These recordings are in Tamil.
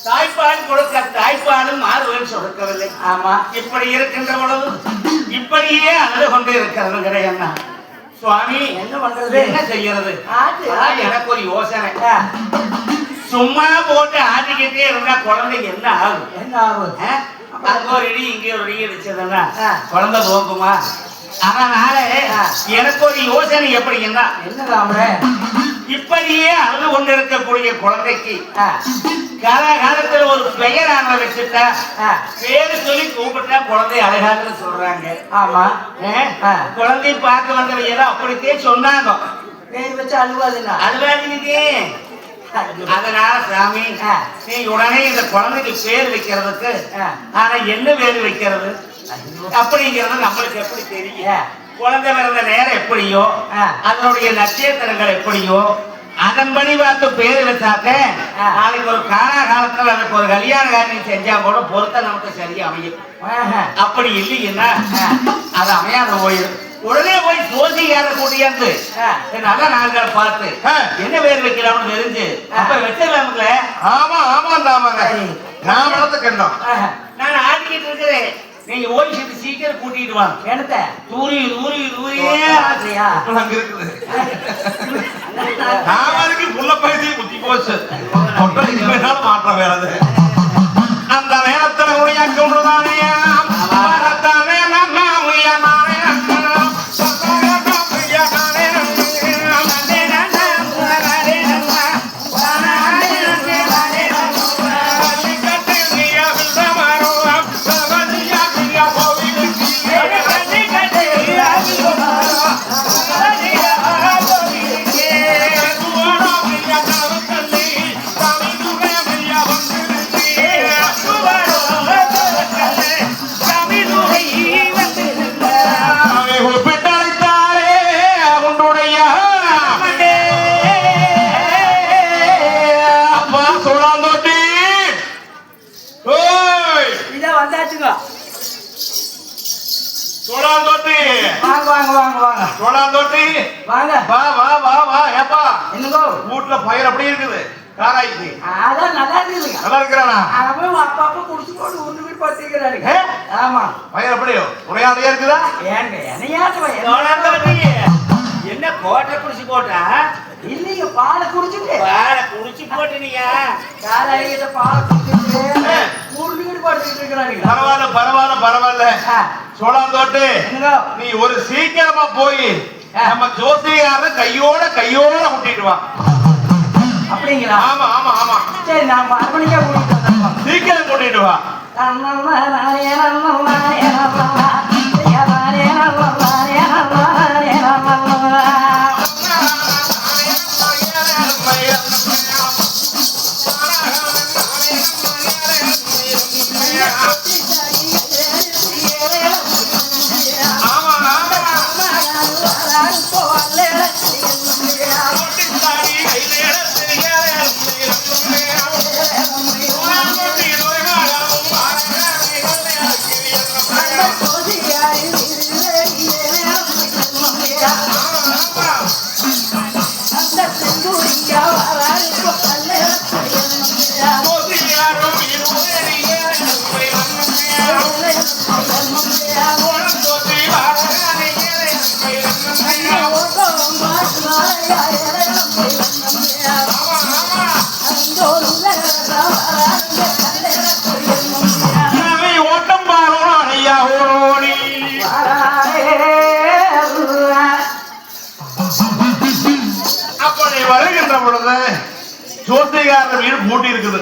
தாய்ப்பால் கொடுக்க தாய்ப்பாலும் மாறுவன் சொடுக்கவில்லை. ஆமா, இப்படி இருக்கின்ற பொழுது இப்படியே அழுது கொண்டு இருக்கிறது கிடையாது. சுவாமி என்ன பண்றது, என்ன செய்யறது? எனக்கு ஒரு யோசனை. சும்மா போட்டு ஆட்டிக்கிட்டே இருந்தா குழந்தைக்கு என்ன ஆகும்? என்ன ஆகும்? அங்க ஒரு இடி இங்க ஒரு இடி அடிச்சதுன்னா குழந்தை போக்குமா? அதனால எனக்கு ஒரு யோசனை. எப்படின்னா என்ன, இப்படியே அழுது கொண்டு இருக்கக்கூடிய குழந்தைக்கு காலகாலத்துல ஒரு பெயரான வச்சுட்டா பேரு சொல்லி கூப்பிட்டா குழந்தை அழகான்னு சொல்றாங்க. ஆமா, குழந்தை பார்க்க வந்தவையெல்லாம் அப்படித்தே சொன்னாங்க. பேர் வச்சு அழுவாதுன்னா அழுவாதுன்னு. அதனால சாமி நீ உடனே இந்த குழந்தைக்கு பேர் வைக்கிறதுக்கு ஆனா என்ன பேர் வைக்கிறது அப்படிங்கிறது நம்மளுக்கு எப்படி தெரியும்? குழந்தை பிறந்த நேரம் எப்படியோ அதனுடைய நட்சத்திரங்கள் எப்படியோ அதன்படி பார்த்து பேர் வச்சாக்க நாளைக்கு ஒரு காலத்துல அதுக்கு ஒரு கல்யாண காரியம் செஞ்சா கூட பொருத்த நமக்கு சரியா அமையும். அப்படி இல்லைன்னா அது அமையாத போயிடும். உடனே போய் ஜோசிகார கூட்டியாந்து நல்ல நாள்கள் பார்த்து என்ன பேர் வைக்கலாம்னு தெரிஞ்சு அப்ப வச்சிடலாம்ல. ஆமா ஆமாண்டா, ஆமாங்க. நான் வளர்த்துக்கணும். நான் ஆடிக்கிட்டு இருக்கிறேன். நீங்க ஓய்ச்சிட்டு சீக்கிரம் கூட்டிட்டு வாங்க. என்னத்த தூரி தூரி தூரியே ஆசையா அங்க இருக்குது. நாளைக்கு புள்ள பயிற்சி புத்தி போச்சு. மாற்றம் வேறது அந்த நேரத்தில் உடையாக்குதானே வீட்டுல பயிர் அப்படி இருக்குது. நல்லா இருக்கிறானா? அப்பா குடிச்சு போட்டு ஒண்ணு வீட்டு பார்த்துக்கிறாரு. ஆமா, பயிர் அப்படியோ உரையாதையா இருக்குதா? என்ன கோட்டை குடிச்சு போட்டா இல்லைங்க, பாலை குடிச்சுட்டு குடிச்சு போட்டுனீங்க. காலையில பாலை குடிச்சுட்டு மூணு வீடு பார்த்துக்கிட்டு இருக்கிறாங்க. பரவாயில்ல பரவாயில்ல பரவாயில்ல. சோழாந்தோட்டு நீ ஒரு சீக்கிரமா போய் நம்ம ஜோசியார கையோட கூட்டிட்டு வா. அப்படிங்களா? ஆமா ஆமா ஆமா. சரி, நான் அரமணிக்கா கூட்டிட்டு சீக்கிரம் கூட்டிட்டு வா. வருகின்ற பொழுது ஜோசிகாரர் வீடு பூட்டி இருக்குது.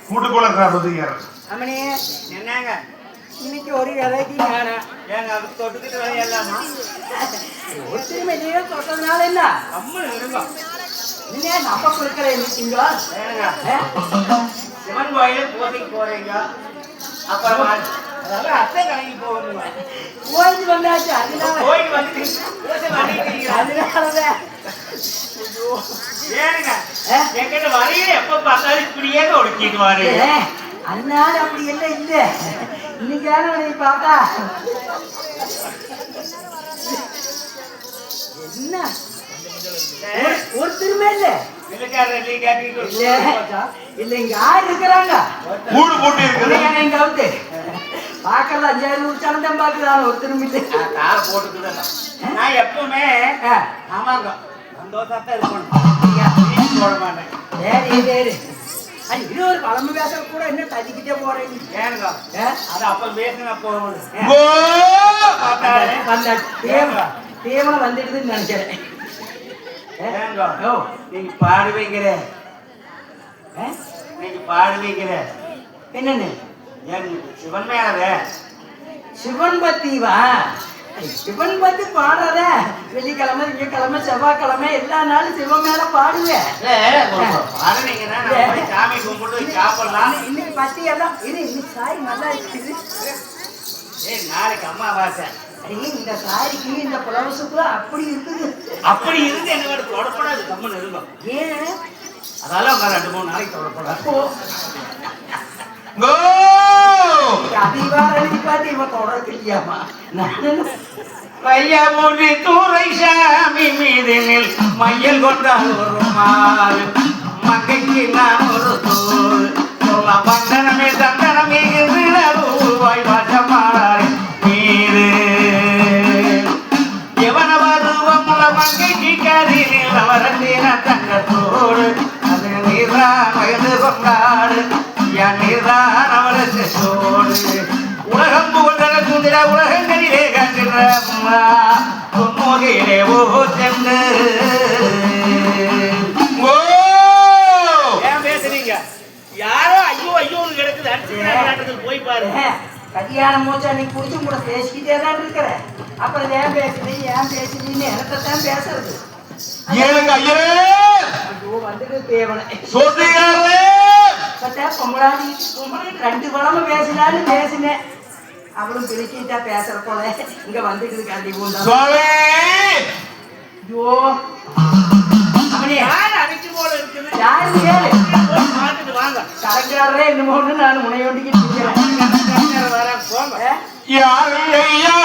கூட்டுக்குள்ள இருக்கிறார் ஜோசிகாரர். என்னங்க இன்னைக்கு ஒரு இலைக்கு ஏங்க அது தொட்டுக்கிட்டு விளையாடலாமா? ஒற்றுமை தொட்டதுனால என்ன அம்மன் இருங்க. இன்னும் நம்ம கொடுக்கல இருக்கீங்க. சிவன் கோயில பூஜைக்கு போறீங்க. அப்புறம் அதெல்லாம் அத்தை கலங்கி போகணுங்க. கோயிலுக்கு வந்தாச்சு. அதனால கோயிலுக்கு வந்து அதனாலதான் ஏனுங்க என்கிட்ட வரையில எப்ப பார்த்தாலும் இப்படியே ஒடுக்கிட்டு வாரு. அதனால அப்படி எல்லாம் இல்ல. இன்னைக்கான நீ பார்த்தா என்ன ஒருத்தருமே இல்ல இல்லக்காரர் நீ கேட்டீங்க இல்ல இங்க யார் இருக்கிறாங்க கூடு போட்டு இருக்குது எங்காவது பாக்கல 5000 ஊச்சாலும் தான் பாக்குறாங்க ஒருத்தரும் இல்ல கார் போட்டுக்குதான் நான் எப்பவுமே ஆமாங்க சந்தோஷத்தான் இருக்கணும் போட மாட்டேன் சரி சரி அது இது ஒரு பழம்பு பேச கூட என்ன தள்ளிக்கிட்டே போறேன் ஏனுங்க அது அப்புறம் பேசுங்க போகணும் தீவனம் வந்துடுதுன்னு நினைக்கிறேன் நீங்க பாடுவீங்கிற நீங்க பாடுவீங்கிற என்னன்னு என் சிவன் மேலவே சிவன் பத்திவா சிவன் பத்தி பாடுறத வெள்ளிக்கிழமை திங்கக்கிழமை செவ்வாய்க்கிழமை எல்லா நாளும் சிவன் மேல பாடுவேன் பாடுனீங்கன்னா சாமி கும்பிட்டு சாப்பிடலாம் இன்னைக்கு பத்தி எல்லாம் இன்னைக்கு சாய் நல்லா இருக்குது நாளைக்கு அம்மாவாசை இந்த சாரிக்கு இந்த பிளவுஸுக்குள்ள அப்படி இருக்குது அப்படி இருந்து என்னோட தொடப்படாது கம்மன் இருக்கும் ஏன் அதெல்லாம் உங்க 2-3 நாளைக்கு தொடப்படாது அதிகாரி பார்த்து இவன் தொடர்க்கலையாமா பையமொழி துறை சாமி மீதினில் மையல் கொண்டால் ஒரு மாறு மங்கைக்கு நான் ஒரு தோல் சொல்ல பந்தனமே தந்தனமே ரூபாய் பாட்டமாறு மீது எவன வருவமுள்ள மங்கைக்கு கதிரில் அவரத்தின தங்கத்தோடு அது நீர்தான் வயது கொண்டாடு என் நீர்தான் அவளுக்கு சோடு உலகம் புகழ்ந்த சுந்திர உலகங்களிலே கண்டிற பொன்முகையிலே ஓ சென்று ஏன் பேசுறீங்க யாரோ ஐயோ ஐயோன்னு கிடக்குது அடிச்சு போய் பாருங்க கல்யாணம் மூச்சு அன்னைக்கு புடிச்சு கூட பேசிக்கிட்டே தான் இருக்கிறேன் அப்புறம் ஏன் பேசுறீன்னு எனக்குத்தான் பேசுறது ஏனுங்க ஐயரே ஐயோ வந்துட்டு தேவனை சோசியாரே பொம்பளாடி 2 பழமும் பேசினேன் அவளும் பிரிக்கிட்டா பேசுற போல இங்க வந்துட்டு காண்டி பூந்தா சுவாமி ஐயோ அவனே அடிச்சு போல இருக்குது யாரு கேளு பார்த்துட்டு வாங்க கலக்கிறாரே என்னமோன்னு நான் முனையோண்டிக்கிட்டு வர போங்க யாருங்கய்யா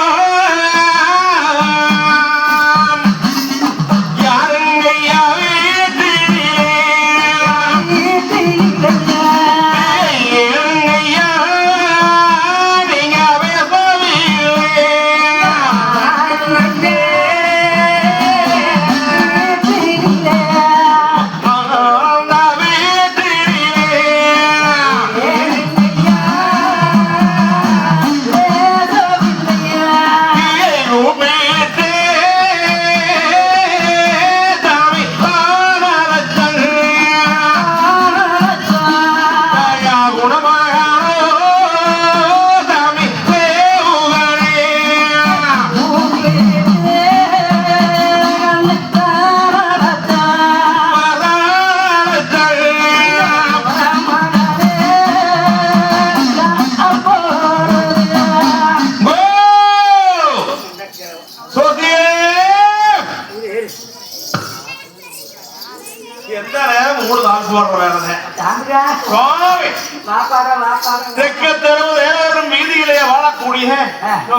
வீதியிலே வாழக்கூடிய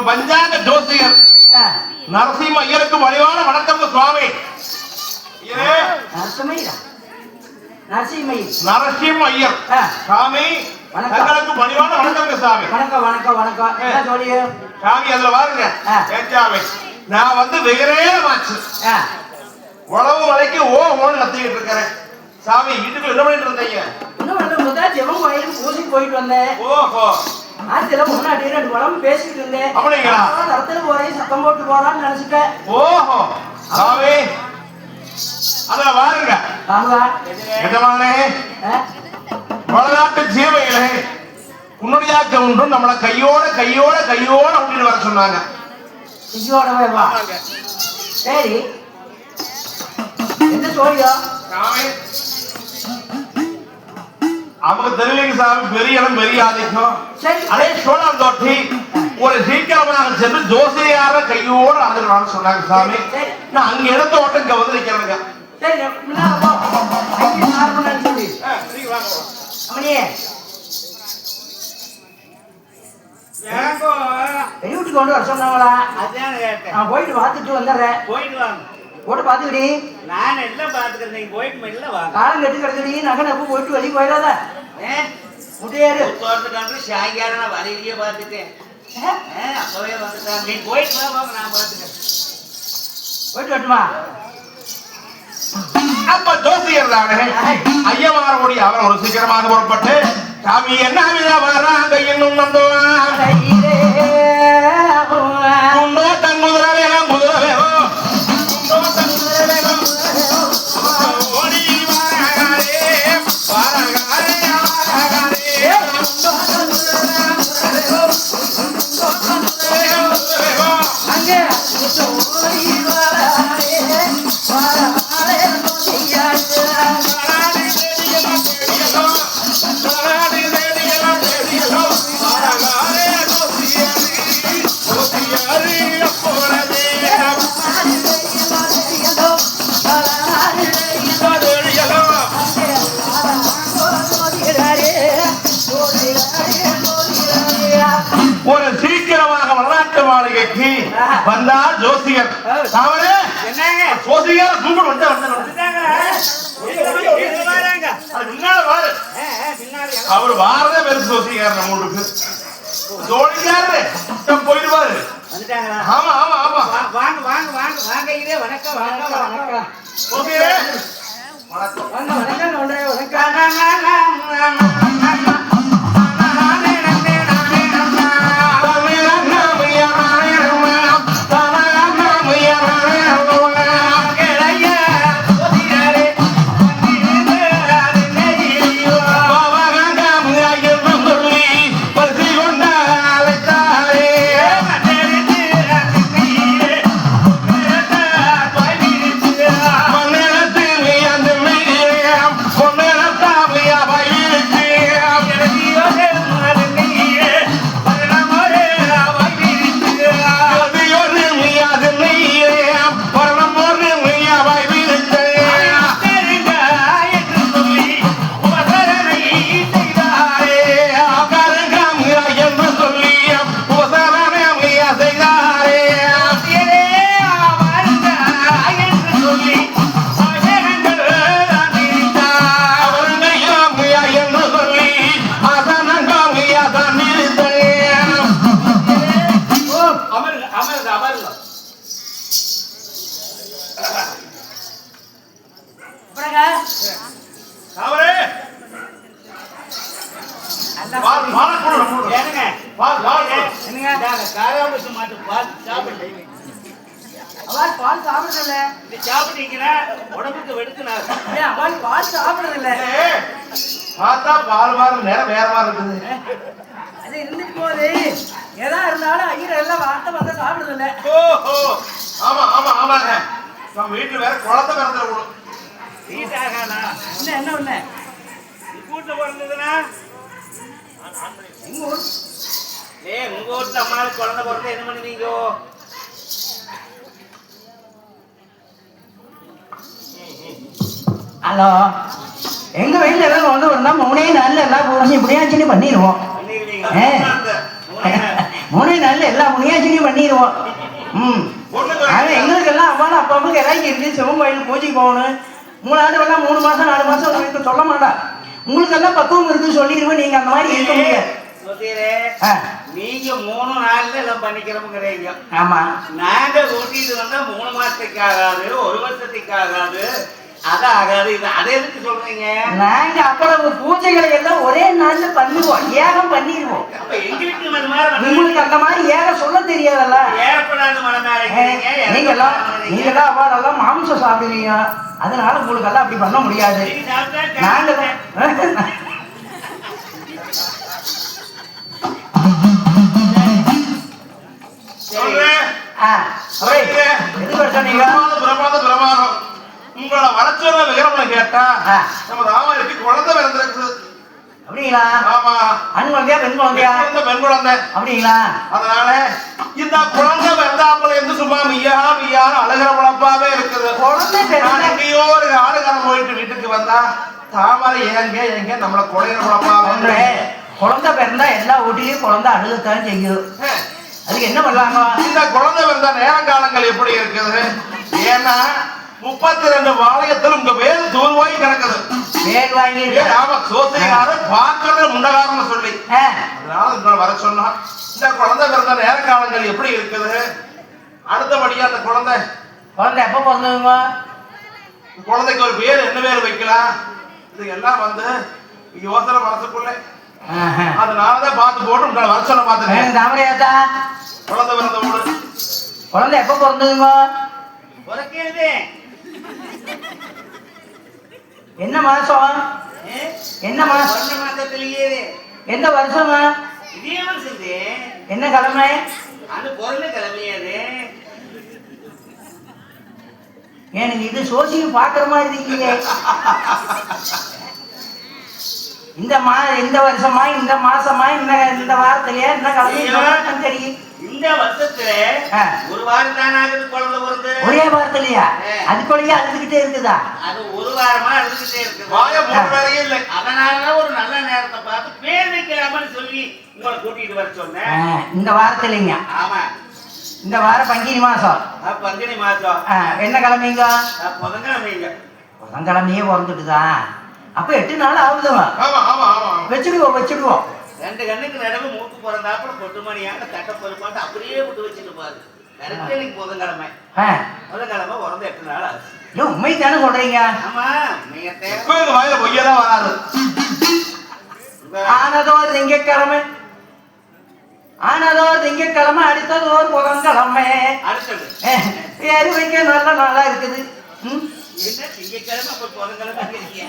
பஞ்சாங்க ஜோசியர் நரசிம்ம ஐயருக்கு வழிவான வணக்கம் சுவாமி. நரசிம்ம ஐயர் சாமி தங்களுக்கு வழிவான வணக்கம் சாமி. வணக்கம் வணக்கம் வணக்கம் சாமி அதுல பாருங்க சாமி நான் வந்து வெகுநேரமாச்சு உழவு மலைக்கு ஓன்னு கத்திக்கிட்டு இருக்கிறேன் சாமி. வீட்டுக்குள்ள என்ன பண்ணிட்டு இருந்தீங்க? இன்னும் வந்து முதல் சிவன் கோயிலுக்கு பூஜைக்கு போயிட்டு வந்தேன். ஓஹோ ஆத்துல முன்னாடி 2 வளம் பேசிட்டு இருந்தேன். அப்படிங்களா? தரத்துல போறேன் சத்தம் போட்டு போறான்னு நினைச்சிட்டேன். ஓஹோ சாமி அத பாருங்க எஜமானே வளநாட்டு ஜீவைகளே உன்னுடையாக்க ஒன்றும் நம்மளை கையோட அப்படின்னு வர சொன்னாங்க. கையோடவே வா. சரி என்ன சொல்லியோ அவங்க தெரியலீங்க சாமி. பெரிய இடம் பெரிய ஆதிக்கம். அதே சோழம் தொட்டி ஒரு சீக்கிரமாக சென்று ஜோசியார கையோடு ஆதரவான்னு சொன்னாங்க சாமி. நான் அங்க எடுத்த ஓட்டம் இங்க வந்து நிக்கிறேங்க. வீட்டுக்கு கொண்டு வர சொன்னாங்களா? போயிட்டு பார்த்துட்டு வந்துடுறேன். போயிட்டு வாங்க. போட்டு பாத்துக்கடி. நான் எல்லாம் பாத்துக்கிறேன். நீங்க போயிட்டு மெல்ல வாங்க. காலம் கட்டி கிடக்குடி, நகை நப்பு போட்டு வெளியே போயிடாத. முட்டையாரு தோட்டத்துக்கு சாயங்காலம் நான் வரையிலேயே பார்த்துட்டேன். அப்பவே வந்துட்டான். நீ போயிட்டு வா, நான் பாத்துக்கிறேன். போயிட்டு வரட்டுமா? அப்ப ஜோசியர் தானே ஐயமாரமுடி அவர் ஒரு சீக்கிரமாக புறப்பட்டு சாமி என்ன வராங்க இன்னும் வந்தோம் தன் குதிரை வேணும் குதிரை வேணும் ஓடி வாராகாரே வாராகாரே அங்கே ஒரு சீக்கிரமாக வரலாற்று மாளிகைக்கு வந்தா ஜோசியர் அவரு ஜோசியர் கூப்பிடு வந்து அவர் வாரதே பெருசு ஜோசியர் நம்மளுக்கு ஜோடிக்காரு போயிடுவாரு. ஆமா ஆமா ஆமா வாங்க வாங்க வாங்க வாங்க இதே வணக்கம் வணக்கம் வணக்கம் ஜோசியரே வணக்கம் வணக்கம் பால் சாப்பிடுறதில்ல. சாப்பிட்டீங்கன்னா உடம்புக்கு வெடுக்குனாரு. பால் சாப்பிடுறதில்ல. பார்த்தா பால் மாதிரி நேரம் வேற மாதிரி இருக்குது. அது இருந்துட்டு போகுது. எதா இருந்தாலும் ஐயர் எல்லாம் வார்த்தை பார்த்தா சாப்பிடுறதில்ல. ஓஹோ ஆமா ஆமா ஆமாங்க. நம்ம வீட்டுல வேற குழந்தை பிறந்த விடும். வீட்டாகானா என்ன ஒண்ணு வீட்டுல பிறந்ததுன்னா எங்க ஊர் உங்க வீட்டுல அம்மாவுக்கு குழந்தை பிறந்த என்ன பண்ணுவீங்க? ஹலோ எங்க வீட்டுல எல்லாம் வந்து வந்தா 3 நாள்ல எல்லா பூஜையும் இப்படியாச்சுன்னு பண்ணிடுவோம். 3 நாள்ல எல்லா முனியாச்சினையும் பண்ணிடுவோம். எங்களுக்கு எல்லாம் அம்மாவும் அப்பாவுக்கு இறங்கி இருக்கு. சிவன் கோயில் பூஜைக்கு போகணும். 3 ஆண்டுகள்லாம் 3 மாசம் 4 மாசம் உங்களுக்கு சொல்ல மாட்டேன். உங்களுக்கு எல்லாம் பக்குவம் இருக்குன்னு சொல்லிடுவேன். நீங்க அந்த மாதிரி இருக்க முடியாது. நீங்க 3 நாள்ல எல்லாம் பண்ணிக்கிறோம்ங்கிறீங்க. ஆமா நாங்க கூட்டிட்டு வந்தா 3 மாசத்துக்கு ஆகாது, 1 வருஷத்துக்கு ஆகாது, அது ஆகாது. இது அதை எதுக்கு சொல்றீங்க? நாங்க அவ்வளவு பூஜைகளை எல்லாம் ஒரே நாள்ல பண்ணுவோம். ஏகம் பண்ணிடுவோம். அப்ப எங்க வீட்டுக்கு அந்த மாதிரி உங்களுக்கு அந்த மாதிரி ஏகம் சொல்ல தெரியாதல்ல. ஏற்படாத நீங்க எல்லாம் அவ்வாடெல்லாம் மாம்சம் சாப்பிடுவீங்க. அதனால உங்களுக்கு எல்லாம் அப்படி பண்ண முடியாது. நாங்க உங்களோட வரச்சொல்ல விவரம் கேட்டா நம்ம ராமாயணக்கு குழந்தை பிறந்திருக்குது. அப்படிங்களா? ஆமா. ஆண் குழந்தையா பெண் குழந்தையா? பெண் குழந்தை. அப்படிங்களா? அதனால இந்த குழந்தை பிறந்தாப்புல இருந்து சும்மா மியா மியான்னு அழகிற குழப்பாவே இருக்குது. குழந்தை எங்கேயோ ஒரு ஆளுகாரம் போயிட்டு வீட்டுக்கு வந்தா தாமரை எங்க எங்க நம்மள குழையிற குழப்பாவே. குழந்தை பிறந்தா எல்லா வீட்டிலையும் குழந்தை அழுகத்தான் செய்யும். அதுக்கு என்ன பண்ணலாங்க? இந்த குழந்தை பிறந்த நேரங்காலங்கள் எப்படி இருக்குது? ஏன்னா 32 வாளையத்தில் உங்க வேல் தூர்வாய் கிடக்குது. வேல் வாங்கி ஆமா, சோசையார பாக்குறது முண்டகாரன்னு சொல்லி அதனால உங்களை வர சொன்னா. இந்த குழந்தை பிறந்த நேர காலங்கள் எப்படி இருக்குது? அடுத்தபடியா அந்த குழந்தை எப்ப பிறந்தவங்க? குழந்தைக்கு ஒரு பேர் என்ன பேர் வைக்கலாம்? இது எல்லாம் யோசனை மனசுக்குள்ள. அதனாலதான் பார்த்து போட்டு உங்களை வர சொன்ன பாத்துருக்கேன். தாமரையாத்தா குழந்தை பிறந்த ஊடு. குழந்தை எப்ப பிறந்ததுங்க? என்ன மாசம்? என்ன மாசம்? மாசத்திலேயே எந்த வருஷமா? இதே வருஷத்து என்ன கிழமை? அது பிறந்த கிழமையாது. எனக்கு இது சோசியம் பாக்குற மாதிரி இருக்கீங்க. இந்த வருஷமா, இந்த மாசமா, இந்த வாரத்திலயா, இந்த கிழமை தெரியும். இந்த வருஷத்துல ஒரு வாரம் தான் ஆகுது குழந்தை பிறந்து. ஒரே வாரத்திலயா? அதுக்குள்ளேயே அழுதுகிட்டே இருக்குதா? அது ஒரு வாரமா அழுதுகிட்டே இருக்கு. அதனாலதான் ஒரு நல்ல நேரத்தை பார்த்து பேர் வைக்கலாமன்னு சொல்லி உங்களை கூட்டிட்டு வர சொன்னேன். இந்த வாரத்திலங்க? ஆமா, இந்த வாரம் பங்கினி மாசம். பங்கினி மாசம் என்ன கிழமைங்க? புதன்கிழமைங்க. புதன்கிழமையே பிறந்துட்டுதான். அப்ப 8 நாள் ஆகுதுமா. வச்சுடுவோம். 2 கண்ணுக்கு நடுவு மூக்கு பிறந்தாப்புல பொட்டு மணியாக தட்டை பொறுப்பாட்டு அப்படியே விட்டு வச்சுட்டு பாரு. கரெக்டா இன்னைக்கு புதன்கிழமை பிறந்து 8 நாள் ஆகுது. உண்மை தானே சொல்றீங்க? ஆமா, வாயில பொய்யெல்லாம் வராது. ஆனதோர் திங்கட்கிழமை அடுத்தது ஒரு புதன்கிழமை. அடுத்தது பேரு வைக்க நல்ல நாளா இருக்குது. என்ன திங்கட்கிழமை அப்ப புதன்கிழமை இருக்கீங்க?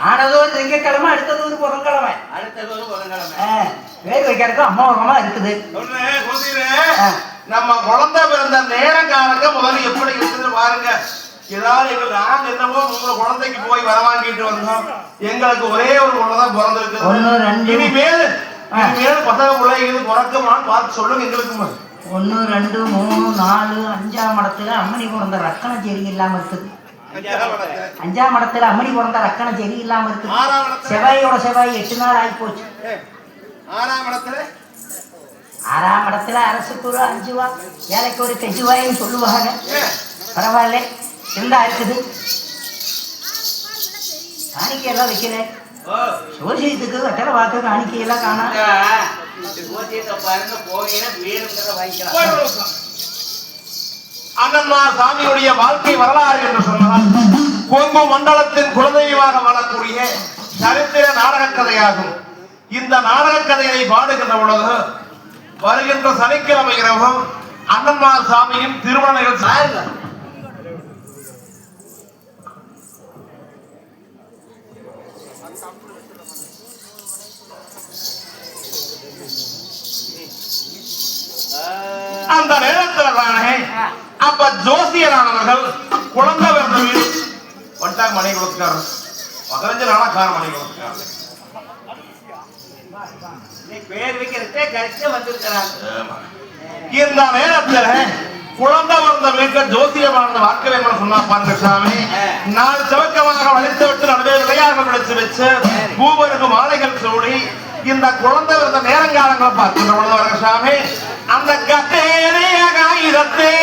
ஆனதோர் திங்கட்கிழமை அடுத்தது ஒரு புதன்கிழமை. அடுத்தது ஒரு புதன்கிழமை பேர் வைக்கிறதுக்கு அம்மாவரமா இருக்குது. நம்ம குழந்தை பிறந்த நேரம் காலங்க முதல்ல எப்படி இருக்குது பாருங்க. ஏதாவது நாங்க என்னமோ உங்க குழந்தைக்கு போய் வரவாங்கிட்டு வந்தோம். எங்களுக்கு ஒரே ஒரு குழந்தைதான் பிறந்திருக்கு. 1 2 இனிமேல் பசங்க பிள்ளைங்க பிறக்குமான்னு பார்த்து சொல்லுங்க எங்களுக்கு. 1 2 3 4 5ஆம் இடத்துல அம்மணி பிறந்த ரக்கண செரி இல்லாம இருக்குது. 5ஆம் இடத்துல அம்மணி பிறந்த ரக்கண செரி இல்லாம இருக்குது. செவ்வாயோட செவ்வாய் 8 நாள் ஆகி போச்சு. 6ஆம் இடத்துல அரசுக்கு ஒரு 5 ரூபா, ஏழைக்கு ஒரு கெஜுவாயின்னு சொல்லுவாங்க. பரவாயில்ல, இருந்தா இருக்குது. காணிக்கையெல்லாம் வைக்கல. சோசியத்துக்கு வெட்டர வாக்கு காணிக்கையெல்லாம் காணா. அண்ணன்மா சாமியுடைய வாழ்க்கை வரலாறு என்று சொன்னால் கொங்கு மண்டலத்தின் குலதெய்வமாக வாழக்கூடிய சரித்திர நாடக கதையாகும். இந்த நாடக கதையை பாடுகின்ற பொழுது வருகின்ற சனிக்கிழமை இரவும் அண்ணன்மார் சாமியின் திருமண நிகழ்ச்சி. அந்த நேரத்தில் தானே அப்ப ஜோசியரானவர்கள் குழந்தை பிறந்த வீடு வட்டாங்க மணி கொடுத்துக்காரு. 15 நாளா கார மணி கொடுத்துக்காரு. பேர் வைக்கிறதே கரெக்டா வந்திருக்கிறாங்க. இந்த நேரத்தில் குழந்தை பிறந்த வீட்டுல ஜோசியமான வார்த்தை சொன்னா பாருங்க சாமி. 4 செவக்கமாக வளைத்து விட்டு நடுவே விளையாட விளைச்சு வச்சு பூவருக்கு மாலைகள் சூடி இந்த குழந்தை பிறந்த நேரங்காலங்களை பார்க்கின்ற பொழுது வருங்க சாமி. அந்த கட்டேரிய காகிதத்தே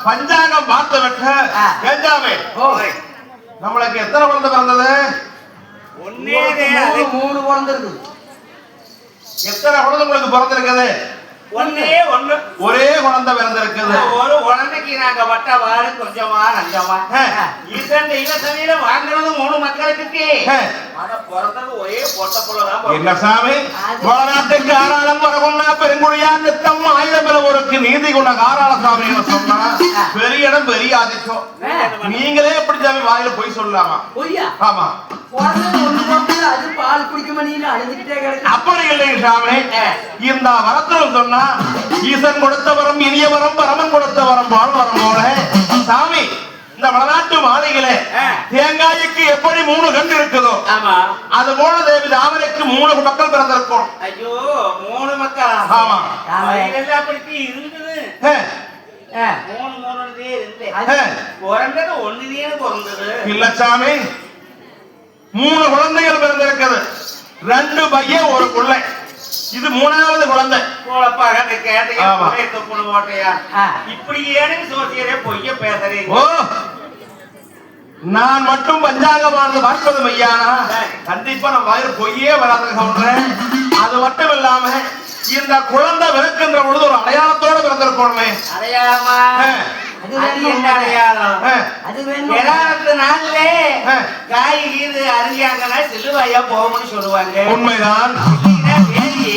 பஞ்சாங்கம் பார்த்து விட்ட நம்மளுக்கு எத்தனை குழந்தை பிறந்தது? 3 பிறந்திருக்கு. எத்தனை குழந்தை உங்களுக்கு பிறந்திருக்குது? ஒரே குழந்தை பிறந்திருக்குது. ஒரு குழந்தைக்கு நாங்க வட்ட வாரு கொஞ்சமா நஞ்சமா இலசனையில வாங்குறது 3 மக்களுக்கு. பிறந்தது ஒரே பொட்ட புள்ளதான். என்ன சாமி, வளநாட்டுக்கு ஆறாளம் வரகுன்னா பெருங்குழியா நித்தம் ஆயுதம் அளவுக்கு நீதி கொண்ட காராளசாமி சொன்னா பெரிய இடம் பெரிய ஆதிக்கம். நீங்களே எப்படி சாமி வாயில போய் சொல்லலாமா? ஆமா, அது பால் குடிக்க மணியில அழுதுகிட்டே கிடக்கு. அப்படி இல்லைங்க சாமி. இந்த வரத்துல சொன்னா ஈசன் கொடுத்த வரம் இனிய வரம், பரமன் கொடுத்த வரம் பால் வரம் போல சாமி இந்த வடநாட்டு மாளிகளே தேங்காய்க்கு எப்படி 3 கண் இருக்குதோ அது போல தேவி தாமரைக்கு 3 மக்கள் பிறந்திருக்கும். ஐயோ 3 மக்கள். ஆமா, அப்படி இருக்குது. 3 இல்ல சாமி, 3 குழந்தைகள் பிறந்திருக்குது. 2 பையன் 1 பிள்ளை. இது 3வது குழந்தை. இப்படி ஏன்னு சோசியரே பொய்ய பேசுறீங்க. ஓ, நான் மட்டும் பஞ்சாங்கமானது பார்ப்பது மையானா கண்டிப்பா நம்ம வாயில பொய்யே வராது சொல்றேன். அது மட்டும் இல்லாம இந்த குழந்தை பிறக்கின்ற பொழுது ஒரு அடையாளத்தோட பிறந்திருக்கணுமே. அடையாளமா? அது என்ன அடையாளம்? அது நாள்லே காய் கீது அறிஞ்சாங்கன்னா சிலுவையா போகும்னு சொல்லுவாங்க. உண்மைதான்.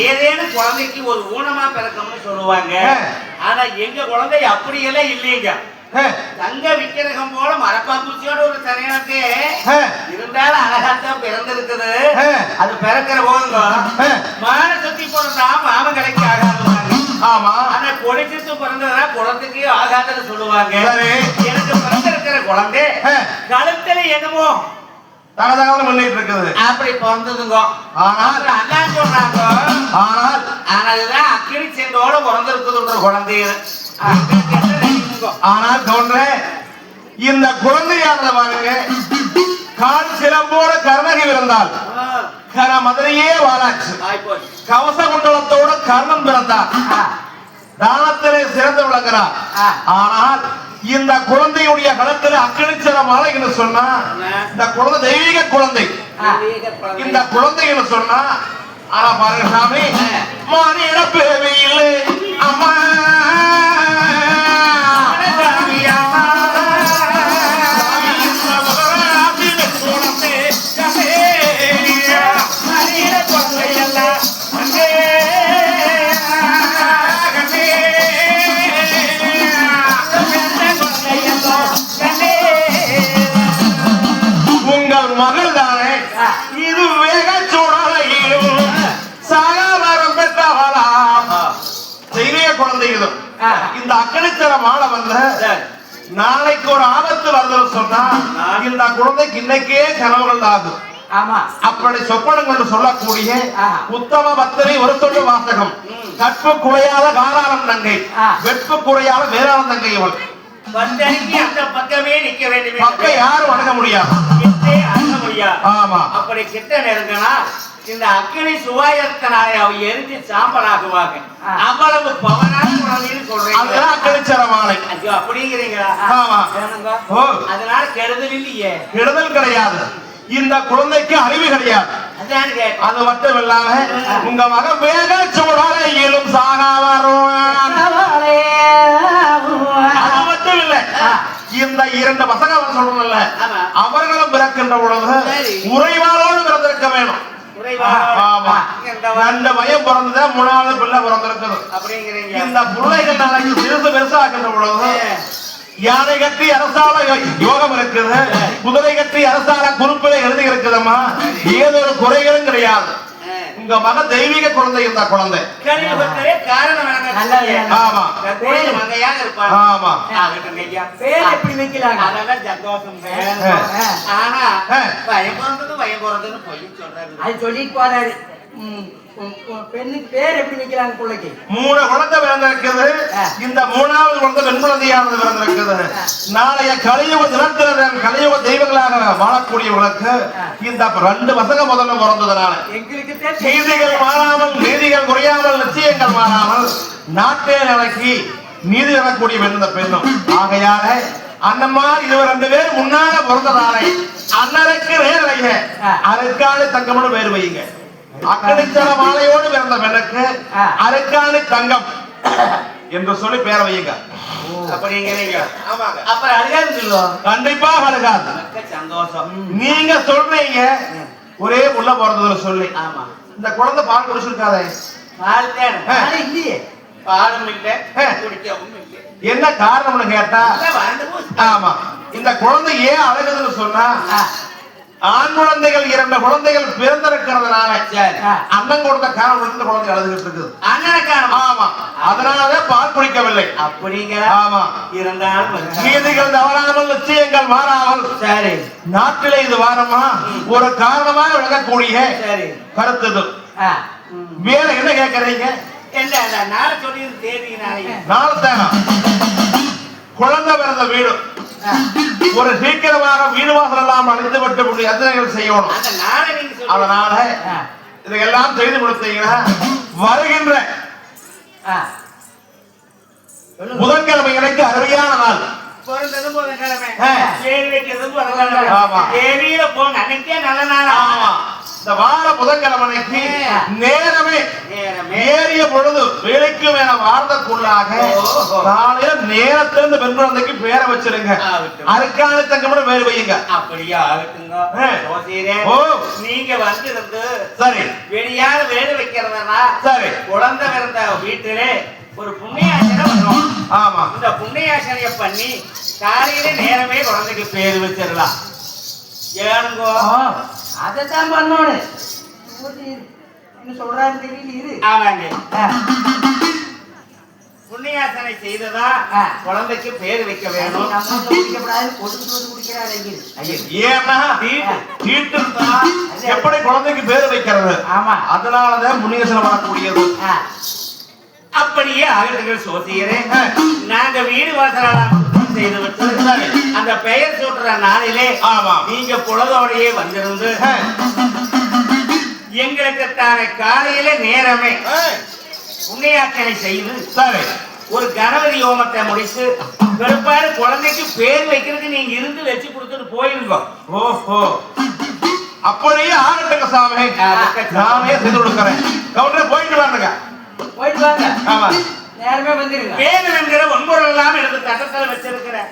ஏதேனும் குழந்தைக்கு ஒரு ஊனமா பிறக்கும்னு சொல்லுவாங்க. ஆனா எங்க குழந்தை அப்படியெல்லாம் இல்லைங்க. தங்க விக்கிரகம் போல மரப்பாம்பூச்சியோட ஒரு தனியானே இருந்தாலும் அழகாத்தான் பிறந்திருக்குது. அது பிறக்கிற போதுங்க மான சுத்தி பிறந்தா மாமன் கடைக்கு ஆகாதுவாங்க. ஆமா, ஆனா கொடிச்சிட்டு பிறந்ததுனா குழந்தைக்கு ஆகாதுன்னு சொல்லுவாங்க. எனக்கு பிறந்திருக்கிற குழந்தை கழுத்துல என்னமோ தகதகன்னு பண்ணிட்டு இருக்குது. அப்படி பிறந்ததுங்க. ஆனால் அதான் சொல்றாங்க. ஆனால்தான் அக்கினி சென்றோட பிறந்திருக்குதுன்ற குழந்தை. ஆனால் தோன்றே இந்த குழந்தையானது பாருங்க கால் சிலம்போட கர்ணகி இருந்தால் மதுரையே வாழாச்சு. கவச குண்டலத்தோட கர்ணன் பிறந்தார். தானத்திலே சிறந்து விளங்குறார். ஆனால் இந்த குழந்தையுடைய களத்தில் அக்கினிச்சர மாலை என்று சொன்னா இந்த குழந்தை தெய்வீக குழந்தை. இந்த குழந்தை என்று சொன்னா ஆனா பாருங்க சாமி, மானிட பிறவியில் அம்மா மகள் தானே இது வேக சூழலையும் சாகாவரம் பெற்றவளாம் தெய்வீக குழந்தை. இது இந்த அக்கணிச்சர மாலை வந்த நாளைக்கு ஒரு ஆபத்து வருதுன்னு சொன்னா இந்த குழந்தைக்கு இன்னைக்கே கனவுகள் ஆகும். அப்படி சொப்பனம் என்று சொல்லக்கூடிய உத்தம பக்தரை ஒரு சொல்லு வாசகம். கற்பு குறையாத காராளம் தங்கை, வெட்பு குறையாத வேளாண் தங்கை. இவள் அந்த பக்கமே நிக்க வேண்டும். பக்கம் யாரும் அணுக முடியாது. ஆமா, அப்படி கிட்ட நெருங்கினா இந்த அக்கினி சுவாயத்தினாலே அவ எரிஞ்சு சாம்பலாகுவாங்க. அவ்வளவு பவனான குழந்தைன்னு சொல்றீங்க. அக்கினிச்சர மாலை அப்படிங்கிறீங்களா? அதனால கெடுதல் இல்லையே. கெடுதல் கிடையாது. இந்த குழந்தைக்கு அறிவு கிடையாது. அது மட்டும் இல்லாம உங்க மகன் வேக சூடாலையிலும் சாகாவரும். அது மட்டும் இல்ல, இந்த 2 பசங்க சொல்லணும்ல அவர்களும் பிறக்கின்ற பொழுது உறைவாளோடு பிறந்திருக்க வேணும். ஆமா, 2 பையன் பிறந்தத 3வது பிள்ளை பிறந்திருக்குது. இந்த பிள்ளைகள் நாளைக்கு சிறுசு பெருசாகின்ற பொழுது யானை கட்டி அரசால யோகம் இருக்குது, குதிரை கட்டி அரசால குறிப்பிட எழுதி இருக்குதம்மா. ஏதோ ஒரு குறைகளும் கிடையாது. உங்க மகன் தெய்வீக குழந்தை. இந்த குழந்தை ஆமா ஆமா பேர் எப்படி வைக்கலாங்க? அதெல்லாம் சந்தோஷம். ஆனா பயம் பிறந்தது பயம் பிறந்ததுன்னு போய் சொல்றாரு. அது சொல்லிட்டு போறாரு. பெண்ணுக்கு பேர் எப்படி வைக்கலாங்க? பிள்ளைக்கு 3 குழந்தை பிறந்திருக்குது. இந்த 3வது குழந்தை பெண் குழந்தையானது பிறந்திருக்குது. நாளைய கலியுக தினத்தினர் கலியுக தெய்வங்களாக வாழக்கூடியவர்களுக்கு இந்த 2 பசங்க முதல்ல பிறந்ததுனால எங்களுக்கு நீதிகள் மாறாமல், நீதிகள் குறையாமல், நிச்சயங்கள் மாறாமல் நாட்டே நிலைக்கு நீதி வரக்கூடிய பெண் இந்த பெண்ணும். ஆகையால அண்ணம்மா இது 2 பேர் முன்னால பிறந்ததாலே அண்ணனுக்கு நேரலைங்க அரைக்காணி தங்கம்னு பேர் வைங்க. அக்கணிச்சர மாலையோடு பிறந்த பெண்ணுக்கு அரைக்காணி தங்கம் என்று சொல்லி பேர வையுங்க. கண்டிப்பாக அழுகாது. சந்தோஷம். நீங்க சொல்றீங்க ஒரே உள்ள பிறந்ததுல சொல்லி இந்த குழந்தை பால் குடிச்சிருக்காதே. இல்லையே பாலும் இல்ல குடிக்கவும் இல்லை. என்ன காரணம்னு கேட்டா அதான் வறண்டு போச்சு. ஆமா இந்த குழந்தை ஏன் அழகுதுன்னு சொன்னா ஆண் குழந்தைகள் 2 குழந்தைகள் பிறந்திருக்கிறதுனால அண்ணன் கொடுத்த காரணம் இந்த குழந்தை அழுதுகிட்டு இருக்குது. அண்ணனுக்கான ஆமா அதனாலதான் பால் குடிக்கவில்லை. அப்படிங்கிற ஆமா இருந்தாலும் நீதிகள் தவறாமல் நிச்சயங்கள் மாறாமல் சரி நாட்டிலே இது வாரமா ஒரு காரணமாக விளங்கக்கூடிய சரி கருத்து இது. வேற என்ன கேட்கறீங்க? என்ன நாளை சொல்லி தேதி நாளைக்கு நாளை குழந்தை பிறந்த வீடு ஒரு சீக்கிரமாக வீடு வாசல் எல்லாம் அழிந்து விட்டு எத்தனைகள் செய்யணும். அந்த நாளை நீங்க சொல்லி அதனால இதையெல்லாம் செய்து கொடுத்தீங்கன்னா வருகின்ற புதன்கிழமை எனக்கு அருமையான நாள். பிறந்ததும் புதன்கிழமை ஆ. தேதி வைக்கிறதும் புதன்கிழமை. ஆமா. தேதியில போங்க அன்னைக்கே நல்ல நாள். ஆமா இந்த வார புதன்கிழமைக்கு நேரமே ஏறிய பொழுது வேலைக்கு மேல வாரத்துக்குள்ளாக காலையில நேரத்திலிருந்து பெண் குழந்தைக்கு பேரை வச்சிருங்க. அதுக்கான தங்கமும் பேர் வையுங்க. அப்படியா ஆகட்டுங்க. ஜோசியரே, ஓ நீங்க வந்து இருந்து சரி வெளியால வேலை வைக்கிறதுனா சரி குழந்தை பிறந்த வீட்டிலே ஒரு புண்ணியாசனை பண்ணுவோம். ஆமா இந்த புண்ணியாசனைய பண்ணி காலையில நேரமே குழந்தைக்கு பேர் வச்சிடலாம். ஏனுங்கோ அதைத்தான் பண்ணோன்னு என்ன சொல்றாரு தெரியல இரு. ஆமாங்க புண்ணியாசனை செய்ததா குழந்தைக்கு பேர் வைக்க வேணும். நம்ம குடிக்கப்படாது கொடுத்துட்டு வந்து குடிக்கிறாரு ஐயர். ஐயர் ஏன்னா வீட்டு எப்படி குழந்தைக்கு பேர் வைக்கிறது. ஆமா அதனாலதான் முன்னியசனம் பண்ணக்கூடியது. அப்படியே ஆகட்டுங்கள் சோசியரே. நாங்க வீடு வாசலாம் செய்து விட்டு அந்த பெயர் சூட்டுற நாளிலே ஆமா நீங்க பொழுதோடையே வந்திருந்து எங்களுக்கு தானே காலையில நேரமே புண்ணியார்ச்சனை செய்து சரி ஒரு கணபதி ஹோமத்தை முடித்து பிற்பாடு குழந்தைக்கு பேர் வைக்கிறதுக்கு நீங்க இருந்து வச்சு கொடுத்துட்டு போயிருங்க. ஓஹோ அப்படியே ஆகட்டுங்க சாமி. நானே செய்து கொடுக்கிறேன். கவுண்டரே போயிட்டு வாங்க. போயிட்டு வாங்க. ஆமா நேரமே வந்துருங்க. வேணும் என்கிற ஒன்பொருள் எல்லாம் எடுத்து தட்டத்தில் வச்சிருக்கிறேன்.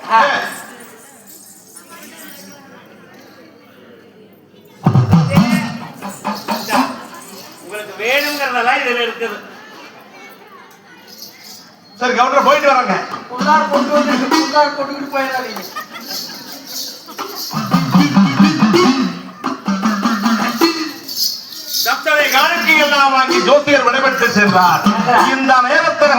உங்களுக்கு வேணுங்கிறதெல்லாம் இதுல இருக்குது. சரி கவுண்டரே போயிட்டு வராங்க. புல்லார் கொண்டு வந்து புல்லார் கொண்டுகிட்டு போயிடாதீங்க. காணிக்கையெல்லாம் வாங்கி ஜோசியர் விடைபெற்று சென்றார். இந்த நேரத்தில்